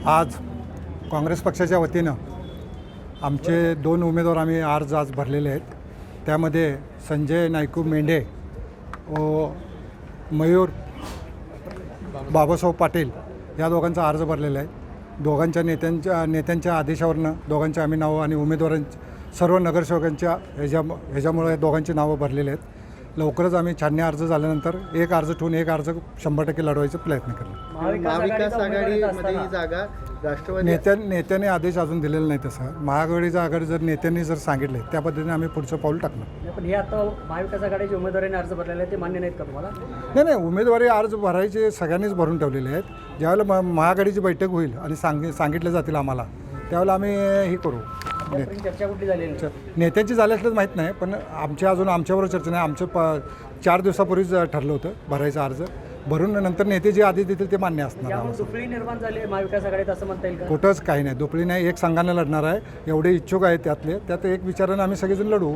आज काँग्रेस पक्षाच्या वतीनं आमचे 2 उमेदवार आम्ही अर्ज आज भरलेले आहेत. त्यामध्ये संजय नायकू मेंढे व मयूर बाबासाहेब पाटील या दोघांचा अर्ज भरलेला आहे. दोघांच्या नेत्यांच्या आदेशावरनं दोघांच्या आम्ही नावं आणि उमेदवारांची सर्व नगरसेवकांच्या ह्याच्यामुळे दोघांची नावं भरलेली आहेत. लवकरच आम्ही छाननी अर्ज झाल्यानंतर एक अर्ज ठेवून एक अर्ज 100% लढवायचा प्रयत्न केला. महाविकास आघाडीमध्ये ही जागा राष्ट्रवादी नेत्याने आदेश अजून दिलेला नाही. तसं महाआघाडीचा आघाडी जर नेत्यांनी जर सांगितले त्या पद्धतीने आम्ही पुढचं पाऊल टाकणार. पण हे आता महाविकास आघाडीचे उमेदवारांनी अर्ज भरलेले ते मान्य नाहीत का तुम्हाला? नाही, उमेदवारी अर्ज भरायचे सगळ्यांनीच भरून ठेवलेले आहेत. ज्यावेळेला महाआघाडीची बैठक होईल आणि सांगितले जातील आम्हाला, त्यावेळेला आम्ही हे करू. चर्चा कुठली झालेली? नेत्यांची झाली असल्याच माहीत नाही, पण आमच्याबरोबर चर्चा नाही. आमचं 4 दिवसापूर्वीच ठरलं होतं भरायचा अर्ज. भरून नंतर नेते जे आदेश देतील ते मान्य असणार. दुफळी निर्माण झाली महाविकास आघाडीत असं म्हणता येईल का? कुठंच काही नाही, दुपळी नाही. एक संघाने लढणार आहे, एवढे इच्छुक आहेत त्यात एक विचारानं आम्ही सगळेजण लढू.